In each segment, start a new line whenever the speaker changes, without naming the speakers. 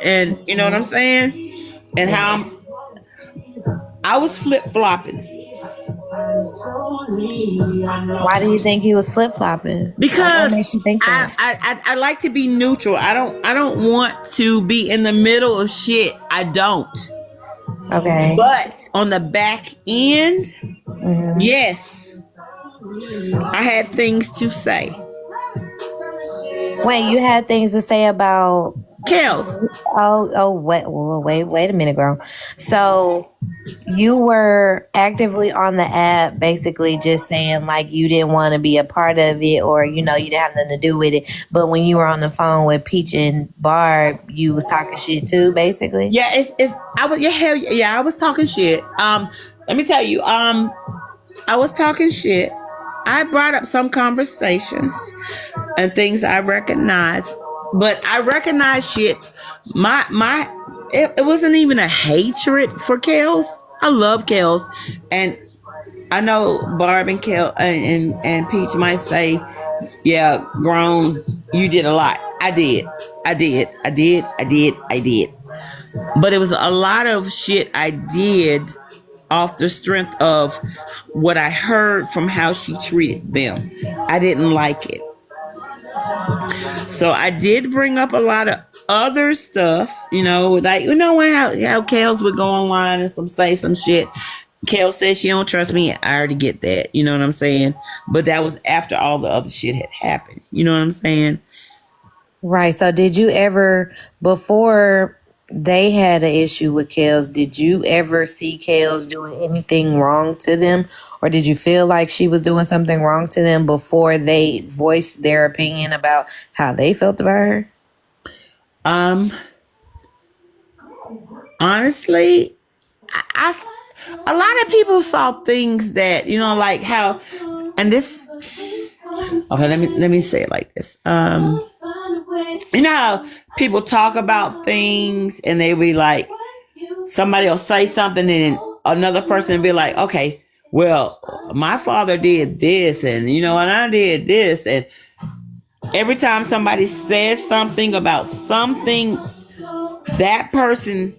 and you know what I'm saying, and how I was flip flopping
Why do you think he was flip flopping? Like, what
because
makes you think that?
I like to be neutral. I don't want to be in the middle of shit. I don't.
Okay.
But on the back end,
Hmm.
yes, I had things to say.
Wait, you had things to say about?
Kels,
Wait a minute, girl. So you were actively on the app, basically just saying like you didn't want to be a part of it, or you didn't have nothing to do with it. But when you were on the phone with Peach and Barb, you was talking shit too, basically.
yeah, it's I was yeah hell yeah I was talking shit. Let me tell you, I was talking shit. I brought up some conversations and things I recognize, but I recognize shit. My it wasn't even a hatred for Kels. I love Kels, and I know Barb and Kel and Peach might say, "Yeah, grown, you did a lot." I did. But it was a lot of shit I did off the strength of what I heard from how she treated them. I didn't like it. So I did bring up a lot of other stuff, like when how Kels would go online and say some shit. Kel says she don't trust me. I already get that. You know what I'm saying? But that was after all the other shit had happened. You know what I'm saying?
Right. So did you ever, before they had an issue with Kels, did you ever see Kels doing anything wrong to them? Or did you feel like she was doing something wrong to them before they voiced their opinion about how they felt about her?
Um, Honestly, a lot of people saw things that like how, and this. Okay, let me say it like this. You know how people talk about things and they be like, somebody will say something and then another person will be like, okay, well, my father did this and I did this. And every time somebody says something about something, that person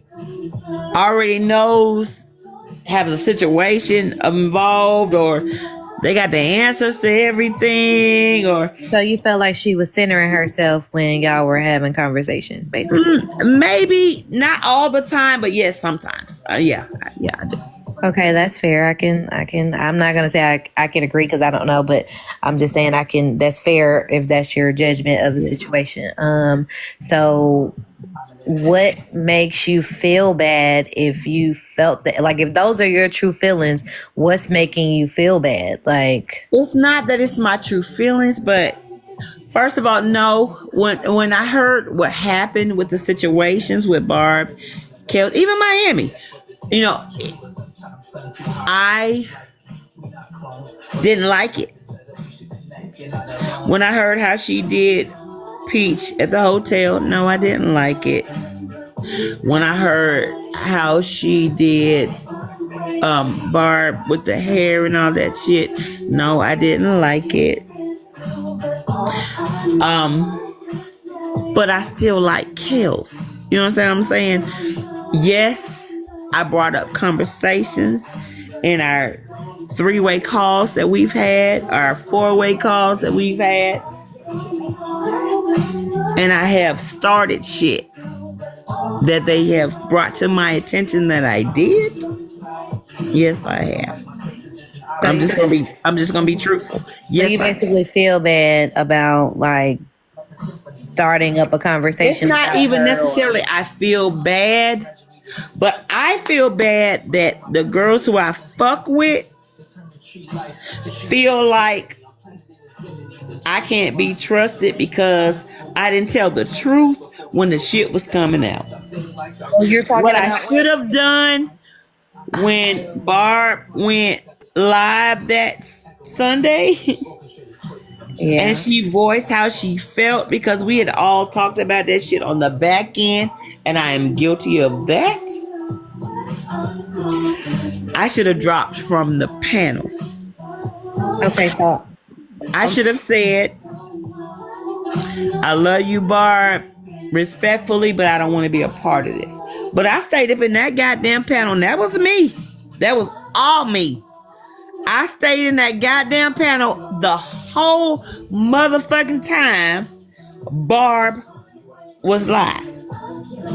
already knows, has a situation involved, or they got the answers to everything, or
So you felt like she was centering herself when y'all were having conversations, basically.
maybe not all the time, but yes, sometimes. Yeah, I do.
Okay, that's fair. I'm not going to say I can agree because I don't know, but I'm just saying that's fair if that's your judgment of the situation. So what makes you feel bad if you felt that, like, if those are your true feelings, what's making you feel bad? Like,
It's not that it's my true feelings, but first of all, no. When I heard what happened with the situations with Barb, Kel, even Miami, you know, I didn't like it. When I heard how she did Peach at the hotel, no, I didn't like it. When I heard how she did Barb with the hair and all that shit, no, I didn't like it. Um, but I still like Kels. You know what I'm saying? Yes, I brought up conversations in our three-way calls that we've had, our four-way calls that we've had, and I have started shit that they have brought to my attention that I did. Yes, I have.
so you,
I'm just gonna be truthful.
so you
Yes, I have.
basically feel bad about like starting up a
It's
conversation
not
about
even
her, or
necessarily I feel bad, but I feel bad that the girls who I fuck with feel like I can't be trusted because I didn't tell the truth when the shit was coming out.
you're
What
talking
I
about.
should have done when Barb went live that Sunday and
Yeah.
she voiced how she felt, because we had all talked about that shit on the back end, and I am guilty of that. I should have dropped from the panel.
Okay, so
I should have said, I love you, Barb. respectfully, but I don't want to be a part of this. But I stayed up in that goddamn panel, and that was me. That was all me. I stayed in that goddamn panel the whole motherfucking time Barb was live.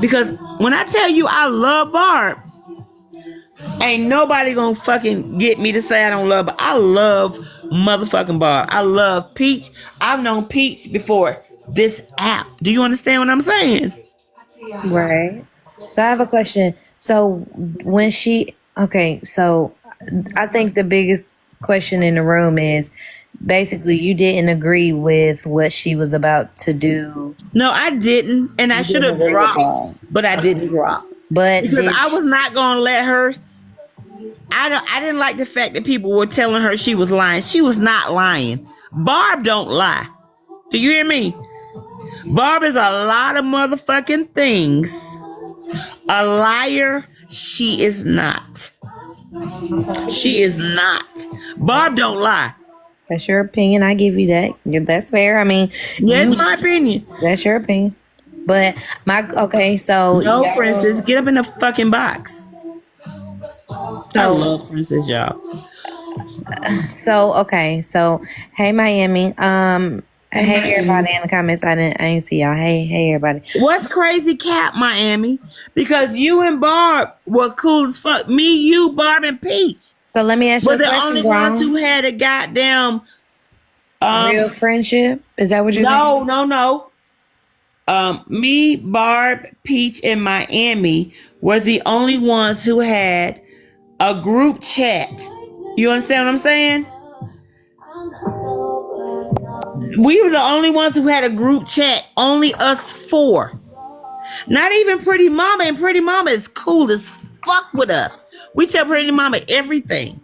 Because when I tell you I love Barb, ain't nobody gonna fucking get me to say I don't love her. I love motherfucking Barb. I love Peach. I've known Peach before this app. Do you understand what I'm saying?
Right. So I have a question. So when so I think the biggest question in the room is basically you didn't agree with what she was about to do.
No, I didn't. And I should have dropped, but I didn't drop.
But
Because I was not gonna let her. I didn't like the fact that people were telling her she was lying. She was not lying. Barb don't lie. Do you hear me? Barb is a lot of motherfucking things. A liar, she is not. She is not. Barb don't lie.
That's your opinion. I give you that. That's fair. I mean,
Yeah, it's my opinion.
That's your opinion. But so
no, Princess, get up in the fucking box. I love Princess, y'all.
So hey Miami. Hey everybody in the comments. I ain't see y'all. Hey everybody.
What's crazy, Cap Miami? Because you and Barb were cool as fuck. Me, you, Barb, and Peach.
So let me ask you a question.
But the only ones who had a goddamn
real friendship. Is that what you're saying?
No. Me, Barb, Peach, and Miami were the only ones who had a group chat. You understand what I'm saying? We were the only ones who had a group chat. Only us four. Not even Pretty Mama. And Pretty Mama is cool as fuck with us. We tell Pretty Mama everything.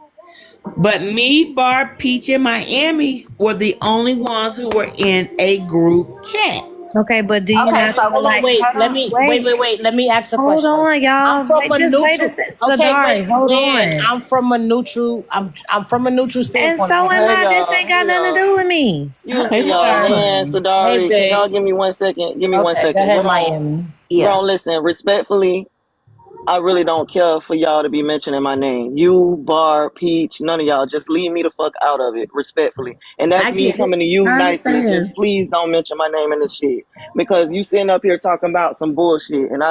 But me, Barb, Peach, and Miami were the only ones who were in a group chat.
Okay, but do you not
so wait, let me ask a question.
Hold on, y'all.
I'm from a neutral.
Hold on.
I'm from a neutral. I'm from a neutral standpoint.
And so am I. This ain't got nothing to do with me.
Excuse me, y'all. Man, Sadari, can y'all give me 1 second? Give me 1 second.
Go ahead, Miami.
Yeah. Don't listen. Respectfully, I really don't care for y'all to be mentioning my name. You, Bar, Peach, none of y'all. Just leave me the fuck out of it, respectfully. And that's me coming to you nicely. Just please don't mention my name in this shit. Because you sitting up here talking about some bullshit. And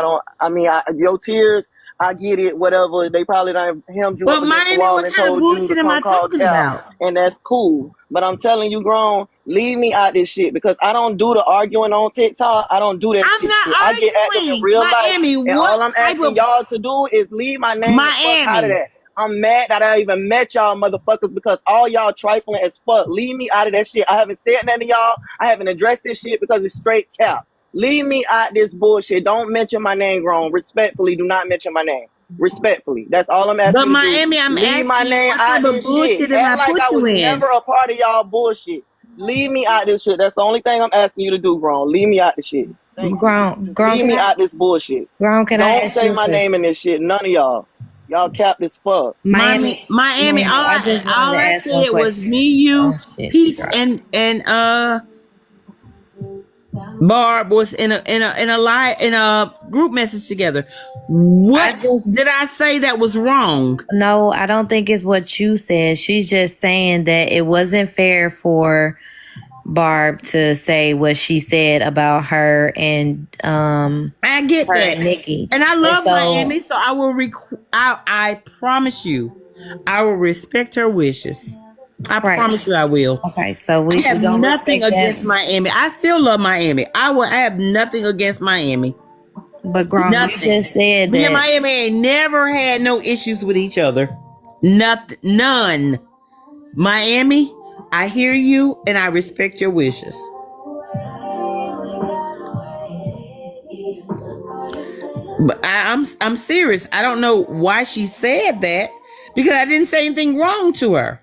your tears, I get it, whatever. They probably done hemmed you up against the wall and told you to come call Cal. And that's cool. But I'm telling you, grown, leave me out this shit because I don't do the arguing on TikTok. I don't do that shit. I get active in real life. And all I'm asking y'all to do is leave my name the fuck out of that. I'm mad that I even met y'all motherfuckers because all y'all trifling as fuck. Leave me out of that shit. I haven't said nothing to y'all. I haven't addressed this shit because it's straight cap. Leave me out this bullshit. Don't mention my name, grown. Respectfully, do not mention my name. Respectfully, that's all I'm asking.
But Miami, I'm asking
my name out this shit. Act like I was never a part of y'all bullshit. Leave me out this shit. That's the only thing I'm asking you to do, grown. Leave me out this shit.
Grown.
Leave me out this bullshit.
Grown,
don't say my name in this shit. None of y'all. Y'all capped as fuck.
Miami. All I said was me, you, Peach, and Barb was in a group message together. What did I say that was wrong?
No, I don't think it's what you said. She's just saying that it wasn't fair for Barb to say what she said about her and
I get
her
that,
and Nikki.
And I love Miami, so I will. I promise you, I will respect her wishes. I promise you I will.
Okay, so
I have nothing against Miami. I still love Miami. I have nothing against Miami.
But grown, you just said that
me and Miami ain't never had no issues with each other. None. Miami, I hear you and I respect your wishes. But I'm serious. I don't know why she said that because I didn't say anything wrong to her.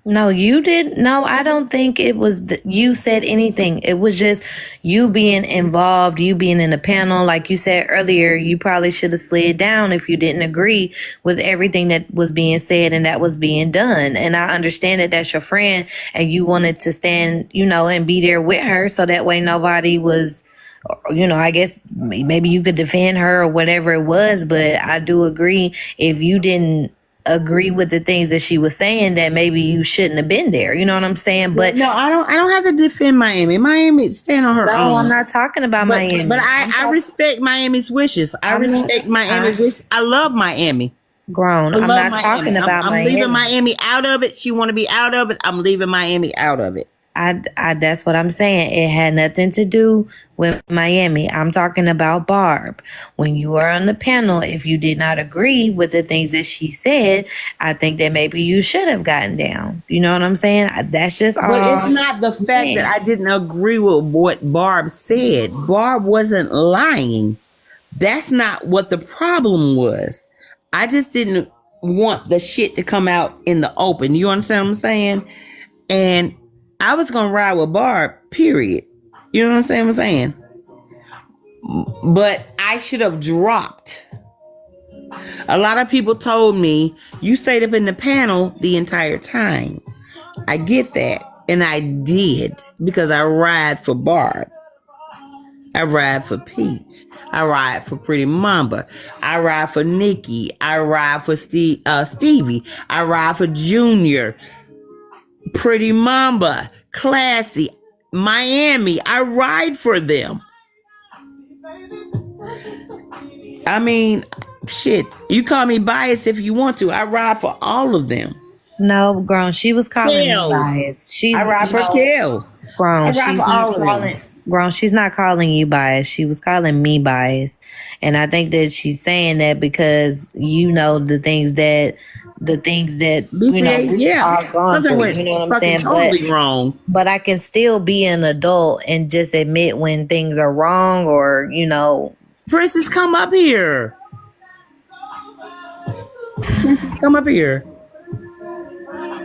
No, you didn't. No, I don't think it was you said anything. It was just you being involved, you being in the panel. Like you said earlier, you probably should have slid down if you didn't agree with everything that was being said and that was being done. And I understand that that's your friend and you wanted to stand, and be there with her so that way nobody was I guess maybe you could defend her or whatever it was, but I do agree if you didn't agree with the things that she was saying, that maybe you shouldn't have been there. You know what I'm saying? But
no, I don't have to defend Miami. Miami stand on her
no,
own.
I'm not talking about Miami.
But I respect Miami's wishes. I respect Miami's wishes. I love Miami.
Grown. I'm not talking about
I'm
Miami.
leaving Miami out of it. She want to be out of it. I'm leaving Miami out of it.
I that's what I'm saying. It had nothing to do with Miami. I'm talking about Barb. When you were on the panel, if you did not agree with the things that she said, I think that maybe you should have gotten down. You know what I'm saying? That's just all.
But it's not the fact that I didn't agree with what Barb said. Barb wasn't lying. That's not what the problem was. I just didn't want the shit to come out in the open. You understand what I'm saying? And I was gonna ride with Barb, period. You know what I'm saying? But I should have dropped. A lot of people told me, you stayed up in the panel the entire time. I get that. And I did, because I ride for Barb. I ride for Peach. I ride for Pretty Mamba. I ride for Nikki. I ride for Stevie. I ride for Junior. Pretty Mamba, Classy, Miami. I ride for them. I mean, shit. You call me biased if you want to. I ride for all of them.
No, grown. She was calling me biased.
I ride for Kel.
Grown. She's not calling. Grown. She's not calling you biased. She was calling me biased, and I think that she's saying that because the things that are gone through. You know what I'm saying?
Totally wrong.
But I can still be an adult and just admit when things are wrong, or
Princess, come up here. Princess, come up here.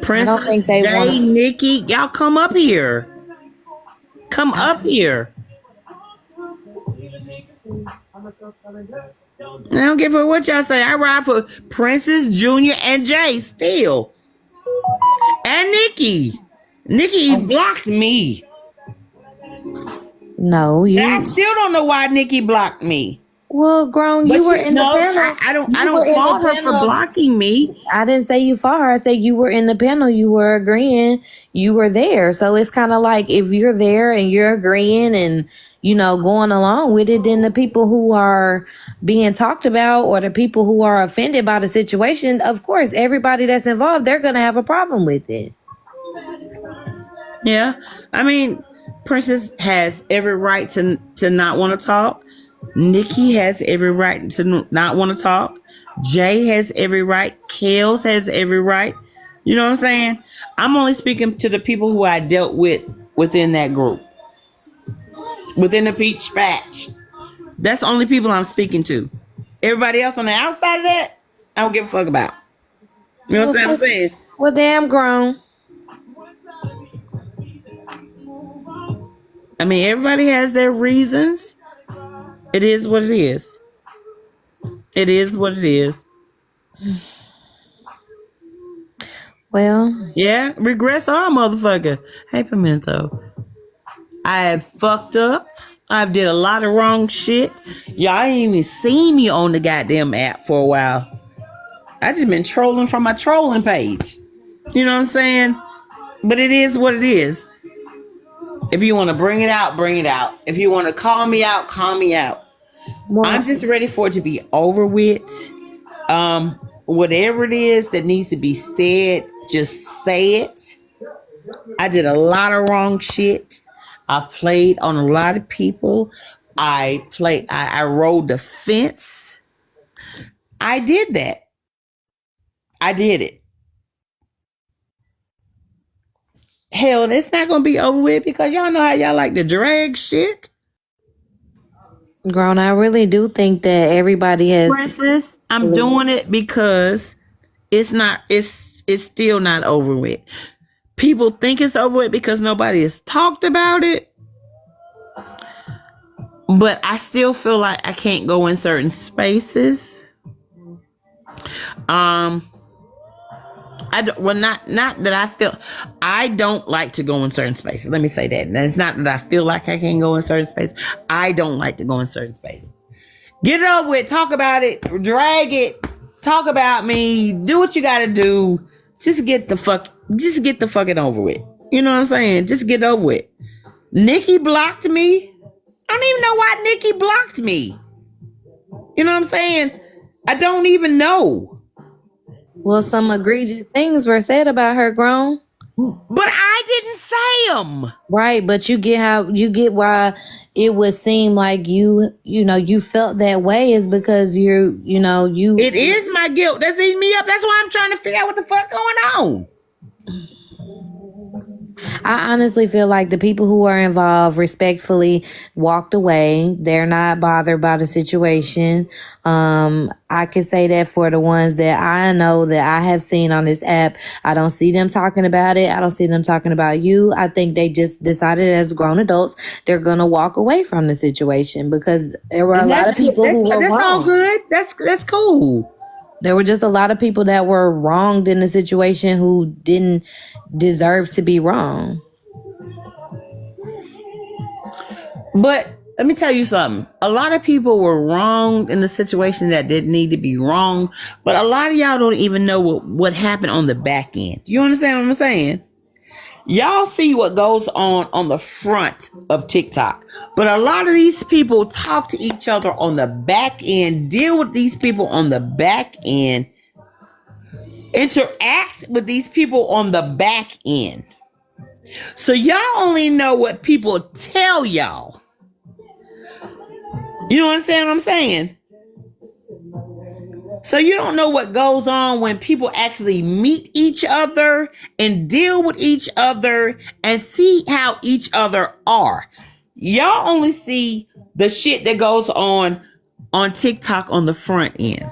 Princess,
I don't think they
Jay,
want
Nikki, y'all come up here. Come up here. I don't give a what y'all say. I ride for Princess, Junior, and Jay still. And Nikki. Nikki blocked me.
No,
I still don't know why Nikki blocked me.
Well, grown, you were in the panel.
I don't fault her for blocking me.
I didn't say you fought her. I said you were in the panel. You were agreeing. You were there. So it's kind of like if you're there and you're agreeing and, going along with it, then the people who are being talked about or the people who are offended by the situation, of course, everybody that's involved, they're going to have a problem with it.
Yeah. I mean, Princess has every right to not want to talk. Nikki has every right to not want to talk. Jay has every right. Kels has every right. You know what I'm saying? I'm only speaking to the people who I dealt with within that group. Within the Peach Patch. That's the only people I'm speaking to. Everybody else on the outside of that, I don't give a fuck about. You know what I'm saying?
Well, damn grown.
I mean, everybody has their reasons. It is what it is. It is what it is.
Well.
Yeah, regrets are a motherfucker. Hey, Pimento. I have fucked up. I've did a lot of wrong shit. Y'all ain't even seen me on the goddamn app for a while. I just been trolling from my trolling page. You know what I'm saying? But it is what it is. If you want to bring it out, bring it out. If you want to call me out, call me out. Well, I'm just ready for it to be over with. Whatever it is that needs to be said, just say it. I did a lot of wrong shit. I played on a lot of people. I rode the fence. I did that. I did it. Hell, it's not going to be over with because y'all know how y'all like to drag shit.
Grown, I really do think that everybody has.
Princess, I'm doing it because it's still not over with. People think it's over with because nobody has talked about it. But I still feel like I can't go in certain spaces. I don't, well, not that I feel. I don't like to go in certain spaces. Let me say that. And it's not that I feel like I can go in certain spaces. I don't like to go in certain spaces. Get it over with. Talk about it. Drag it. Talk about me. Do what you got to do. Just get the fucking over with. You know what I'm saying? Just get over with. Nikki blocked me. I don't even know why Nikki blocked me. You know what I'm saying? I don't even know.
Well, some egregious things were said about her, Grown.
But I didn't say them.
Right, but you get why it would seem like you felt that way is because you.
It is my guilt that's eating me up. That's why I'm trying to figure out what the fuck going on.
I honestly feel like the people who are involved respectfully walked away. They're not bothered by the situation. I can say that for the ones that I know that I have seen on this app. I don't see them talking about it. I don't see them talking about you. I think they just decided as grown adults, they're going to walk away from the situation because there were a lot of people who were wrong.
That's all good. That's cool.
There were just a lot of people that were wronged in the situation who didn't deserve to be wrong.
But let me tell you something. A lot of people were wronged in the situation that didn't need to be wrong. But a lot of y'all don't even know what happened on the back end. You understand what I'm saying? Y'all see what goes on the front of TikTok. But a lot of these people talk to each other on the back end, deal with these people on the back end, interact with these people on the back end. So y'all only know what people tell y'all. You know what I'm saying? So you don't know what goes on when people actually meet each other and deal with each other and see how each other are. Y'all only see the shit that goes on TikTok on the front end.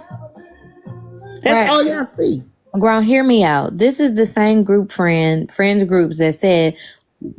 That's all y'all see.
Grown, hear me out. This is the same friends groups that said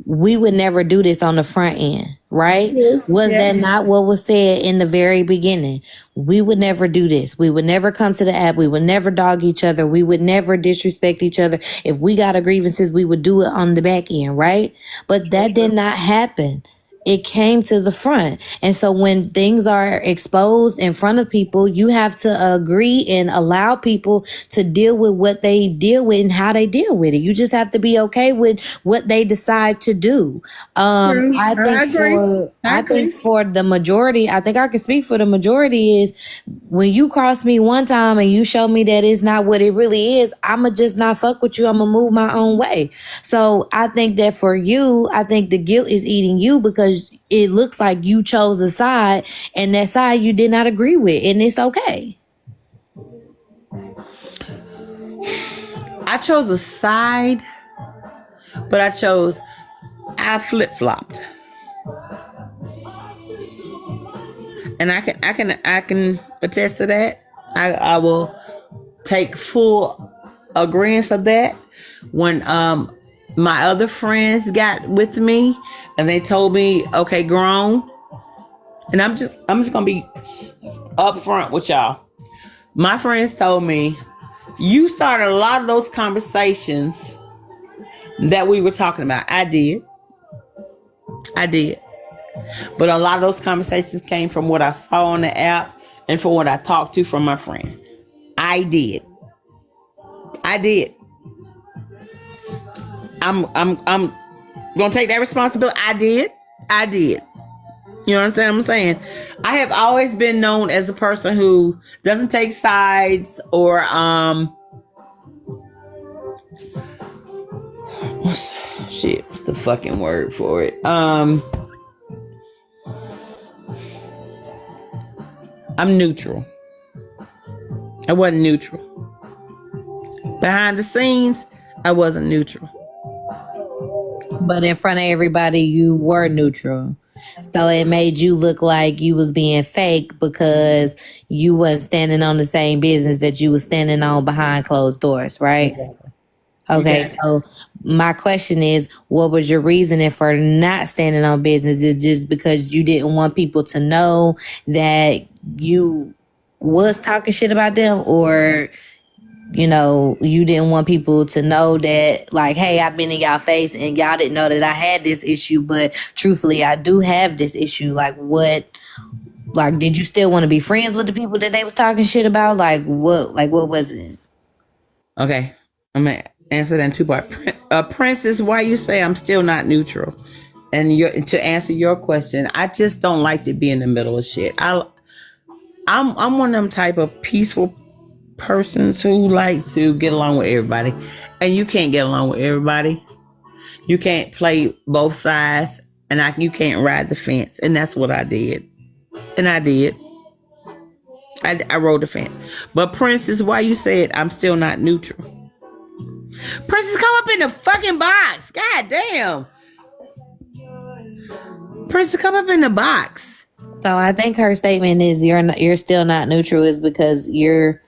we would never do this on the front end, right? Was that not what was said in the very beginning? We would never do this. We would never come to the app. We would never dog each other. We would never disrespect each other. If we got a grievances, we would do it on the back end, right? But that did not happen. It came to the front. And so when things are exposed in front of people, you have to agree and allow people to deal with what they deal with and how they deal with it. You just have to be okay with what they decide to do. I think for the majority, I think I can speak for the majority is when you cross me one time and you show me that it's not what it really is, I'ma just not fuck with you. I'ma move my own way. So I think that for you, I think the guilt is eating you because it looks like you chose a side and that side you did not agree with, and it's okay.
I chose a side, but I flip-flopped. And I can attest to that. I will take full agreement of that. When my other friends got with me and they told me, okay, Grown, and I'm just gonna be upfront with y'all. My friends told me, you started a lot of those conversations that we were talking about. I did. But a lot of those conversations came from what I saw on the app and from what I talked to from my friends. I did. I'm gonna take that responsibility. I did. You know what I'm saying? I have always been known as a person who doesn't take sides or what's the fucking word for it? I'm neutral. I wasn't neutral. Behind the scenes, I wasn't neutral.
But in front of everybody, you were neutral. So it made you look like you was being fake because you wasn't standing on the same business that you was standing on behind closed doors, right? Okay, so my question is, what was your reasoning for not standing on business? Is it just because you didn't want people to know that you was talking shit about them, or you didn't want people to know that, like, hey, I've been in y'all face and y'all didn't know that I had this issue, but truthfully, I do have this issue. Like, did you still want to be friends with the people that they was talking shit about? What was it?
Okay, I'm gonna answer that in two parts. Princess, why you say I'm still not neutral? And to answer your question, I just don't like to be in the middle of shit. I'm one of them type of peaceful persons who like to get along with everybody, and you can't get along with everybody. You can't play both sides, and you can't ride the fence, and that's what I did. And I did. I rode the fence. But Princess, why you said I'm still not neutral? Princess, come up in the fucking box. God damn. Princess, come up in the box.
So I think her statement is you're still not neutral is because you're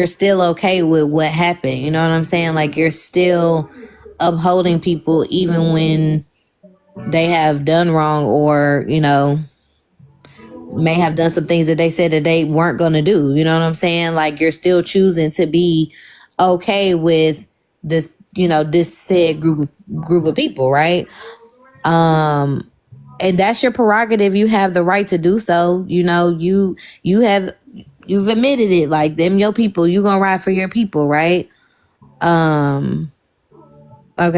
still okay with what happened. You know what I'm saying? Like, you're still upholding people even when they have done wrong, or may have done some things that they said that they weren't going to do. You know what I'm saying? Like, you're still choosing to be okay with this, this said group of people, right? And that's your prerogative. You have the right to do so. You've admitted it. Like, them your people, you gonna ride for your people, right? Okay,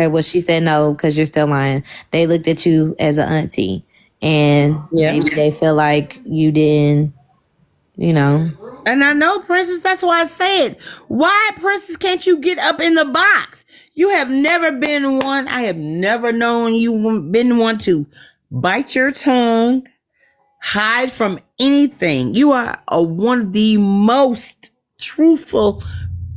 well, she said no because you're still lying. They looked at you as an auntie, and maybe they feel like you didn't,
And I know, Princess, that's why I said, why, Princess, can't you get up in the box? You have never been one. I have never known you been one to bite your tongue, hide from anything. You are one of the most truthful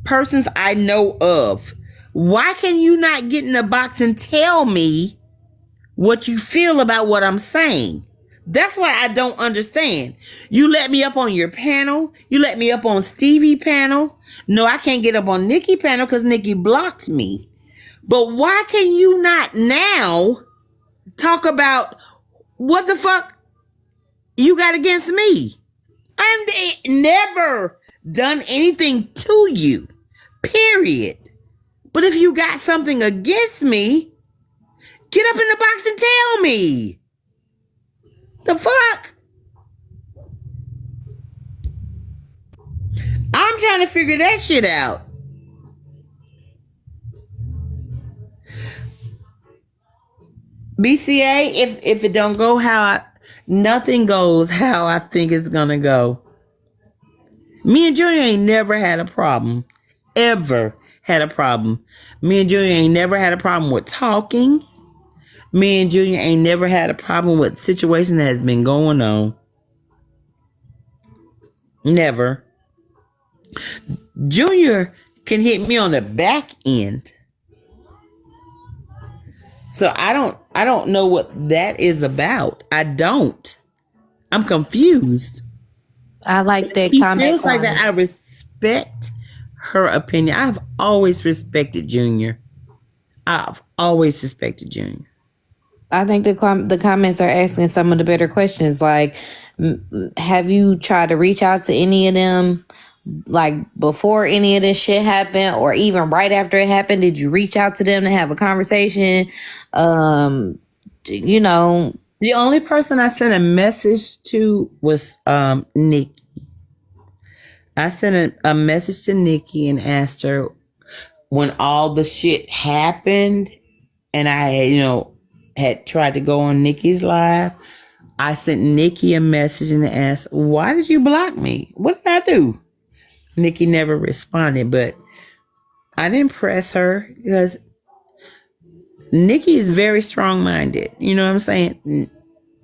persons I know of. Why can you not get in the box and tell me what you feel about what I'm saying? That's what I don't understand. You let me up on your panel. You let me up on Stevie panel. No, I can't get up on Nikki panel because Nikki blocked me. But why can you not now talk about what the fuck you got against me? I've never done anything to you, period. But if you got something against me, get up in the box and tell me. The fuck? I'm trying to figure that shit out. BCA, if it don't go nothing goes how I think it's gonna go. Me and Junior ain't never had a problem. Ever had a problem. Me and Junior ain't never had a problem with talking. Me and Junior ain't never had a problem with situation that has been going on. Never. Junior can hit me on the back end. So I don't know what that is about. I don't. I'm confused.
I like that
She
comment.
feels like that. I respect her opinion. I've always respected Junior. I've always respected Junior.
I think the comments are asking some of the better questions. Like, have you tried to reach out to any of them, like, before any of this shit happened, or even right after it happened? Did you reach out to them to have a conversation?
The only person I sent a message to was Nikki. I sent a message to Nikki and asked her when all the shit happened, and I had tried to go on Nikki's live. I sent Nikki a message and asked, why did you block me? What did I do? Nikki never responded, but I didn't press her because Nikki is very strong-minded. You know what I'm saying?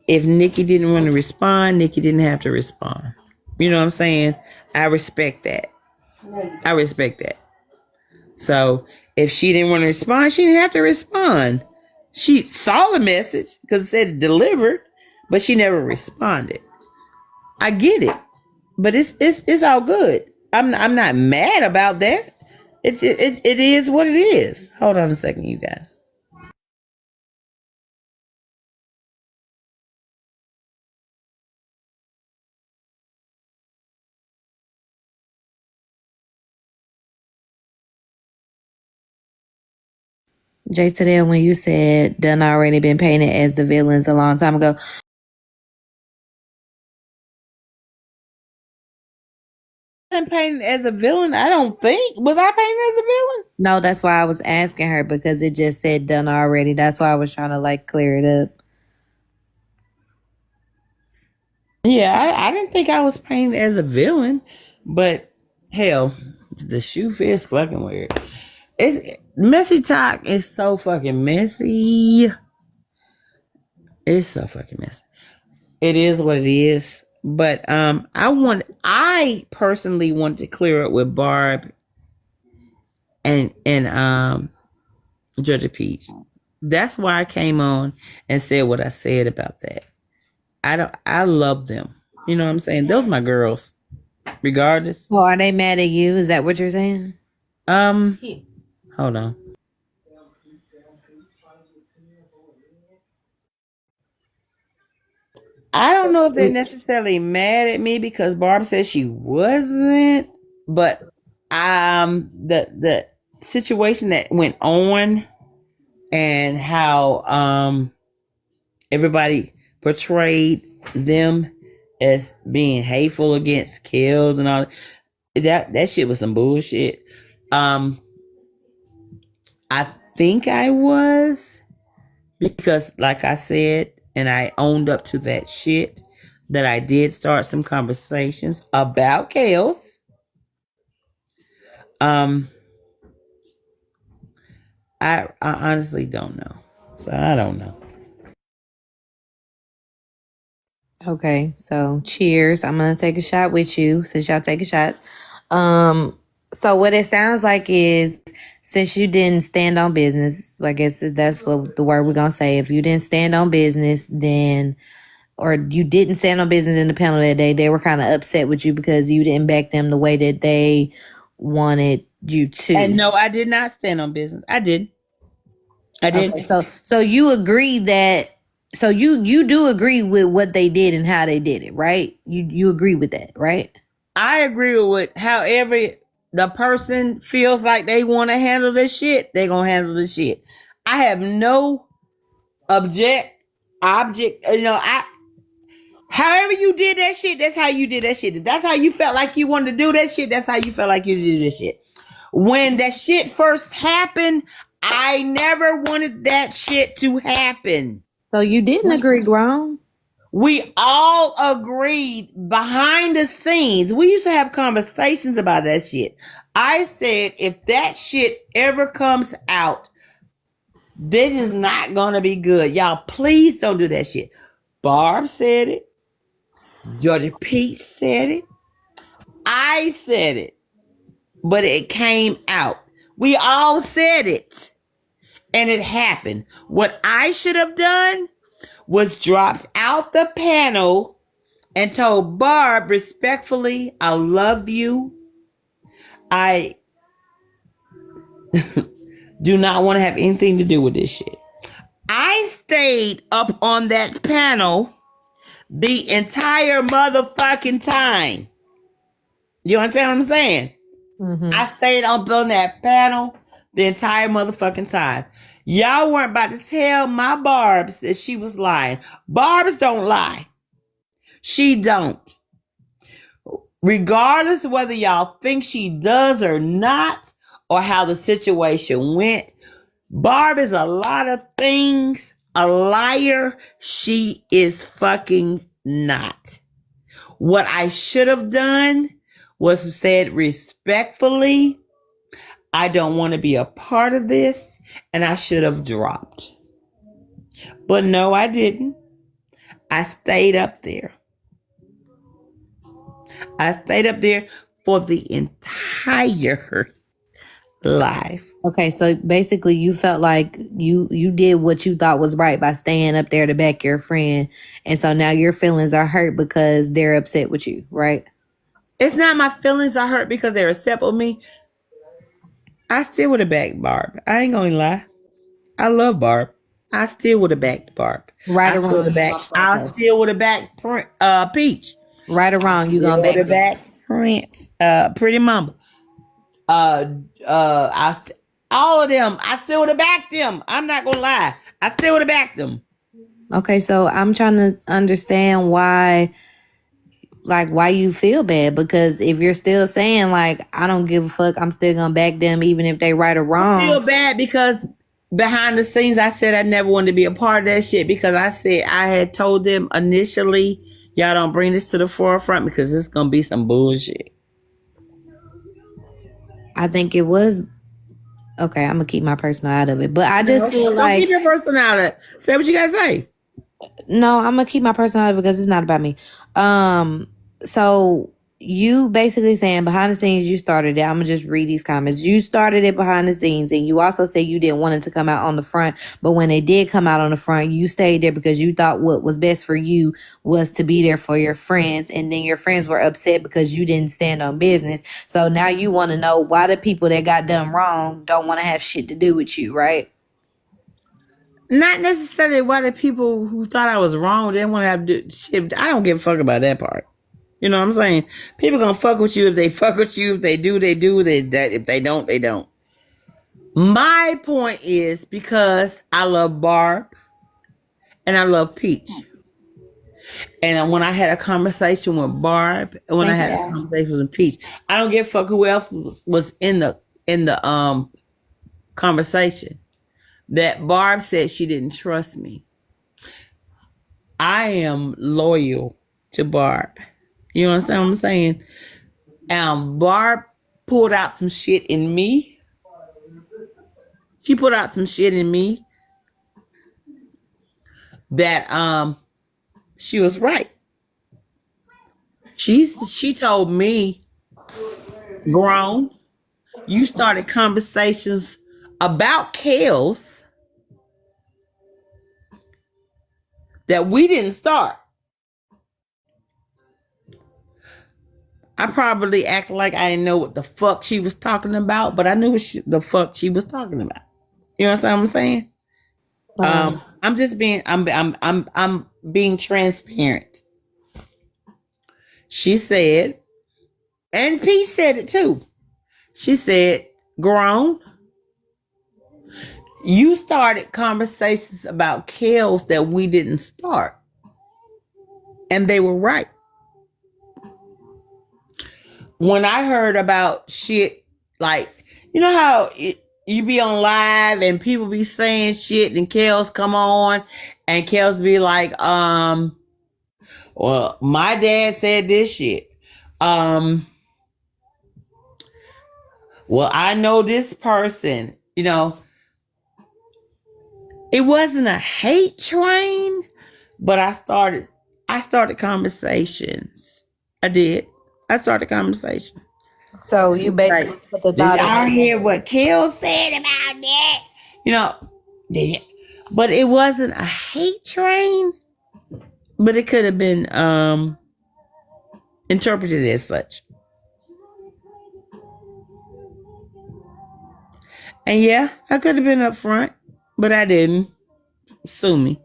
If Nikki didn't want to respond, Nikki didn't have to respond. You know what I'm saying? I respect that. I respect that. So if she didn't want to respond, she didn't have to respond. She saw the message because it said delivered, but she never responded. I get it, but it's all good. I'm not mad about that. It is what it is. Hold on a second, you guys.
Jay Tadell, when you said done already been painted as the villains a long time ago,
Painted as a villain, I don't think. Was I painted as a villain?
no, that's why I was asking her because it just said done already. That's why I was trying to like clear it up.
Yeah, I didn't think I was painted as a villain, but hell, the shoe fits fucking weird. It's messy talk is so fucking messy. It's so fucking messy. It is what it is. But I personally want to clear up with Barb and Georgia Peach. That's why I came on and said what I said about that. I love them. You know what I'm saying? Those are my girls. Regardless.
Well, are they mad at you? Is that what you're saying?
Hold on. I don't know if they're necessarily mad at me because Barb said she wasn't, but the situation that went on and how everybody portrayed them as being hateful against kills and all that shit was some bullshit. I think I was because like I said, and I owned up to that shit, that I did start some conversations about Kales. Um, I honestly don't know. So I don't know.
Okay, so cheers. I'm gonna take a shot with you since y'all taking shots. So what it sounds like is since you didn't stand on business, I guess that's what the word we're gonna say. If you didn't stand on business, then or you didn't stand on business in the panel that day, they were kind of upset with you because you didn't back them the way that they wanted you to.
And no, I did not stand on business. I did.
Okay, so you agree that so you do agree with what they did and how they did it, right? You agree with that, right?
I agree with however the person feels like they want to handle this shit, they're gonna handle the shit. I have no object, however you did that shit, that's how you did that shit. If that's how you felt like you wanted to do that shit, that's how you felt like you did this shit. When that shit first happened, I never wanted that shit to happen.
So you didn't agree, Grown?
We all agreed behind the scenes. We used to have conversations about that shit. I said, if that shit ever comes out, this is not gonna be good. Y'all, please don't do that shit. Barb said it. Georgia Peach said it. I said it. But it came out. We all said it. And it happened. What I should have done was dropped out the panel and told Barb respectfully, I love you. I do not want to have anything to do with this shit. I stayed up on that panel the entire motherfucking time. You understand what I'm saying?
Mm-hmm.
I stayed up on that panel the entire motherfucking time. Y'all weren't about to tell my Barbs that she was lying. Barbs don't lie. She don't. Regardless of whether y'all think she does or not, or how the situation went, Barb is a lot of things. A liar, she is fucking not. What I should have done was said respectfully, I don't want to be a part of this, and I should have dropped. But no, I didn't. I stayed up there. I stayed up there for the entire live.
Okay, so basically you felt like you did what you thought was right by staying up there to back your friend. And so now your feelings are hurt because they're upset with you, right?
It's not my feelings are hurt because they're upset with me. I still would have backed Barb. I ain't gonna lie. I love Barb. I still would have backed Barb.
Right
I
or wrong,
I still would have backed Peach.
right or wrong, you gonna back
back Prince, Pretty Mama. I All of them. I still would have backed them. I'm not gonna lie. I still would have backed them.
Okay, so I'm trying to understand why you feel bad, because if you're still saying like I don't give a fuck, I'm still gonna back them even if they right or wrong.
I feel bad because behind the scenes I said I never wanted to be a part of that shit, because I said I had told them initially, y'all don't bring this to the forefront because it's gonna be some bullshit.
I think it was okay. I'm gonna keep my personal out of it, but I just feel
Don't
like
keep your personal out of it. Say what you gotta say.
no, I'm gonna keep my personal out of it because it's not about me. So you basically saying behind the scenes you started it. I'm gonna just read these comments. You started it behind the scenes, and you also said you didn't want it to come out on the front, but when it did come out on the front, you stayed there because you thought what was best for you was to be there for your friends, and then your friends were upset because you didn't stand on business. So now you want to know why the people that got done wrong don't want to have shit to do with you, right?
Not necessarily why the people who thought I was wrong didn't want to have to do shit. I don't give a fuck about that part. You know what I'm saying? People gonna fuck with you if they fuck with you. If they do, they do. If they don't, they don't. My point is because I love Barb and I love Peach. And when I had a conversation with Barb, and when I had a conversation with Peach, I don't give a fuck who else was in the conversation. That Barb said she didn't trust me. I am loyal to Barb. You understand what I'm saying? Barb pulled out some shit in me. She put out some shit in me that she was right. She told me, grown, you started conversations about Kels that we didn't start. I probably act like I didn't know what the fuck she was talking about, but I knew what the fuck she was talking about. You understand what I'm saying? I'm just being I'm being transparent. She said, and P said it too. She said, grown, you started conversations about Kels that we didn't start. And they were right. When I heard about shit, like, you know how you be on live and people be saying shit and Kels come on and Kels be like, well, my dad said this shit. Well, I know this person, you know. It wasn't a hate train, but I started conversations. I did. I started conversation.
So you basically
Like,
put the
did
thought
y'all
in.
hear what Kel said about that? You know, did you? But it wasn't a hate train. But it could have been interpreted as such. And yeah, I could have been up front, but I didn't. Sue me.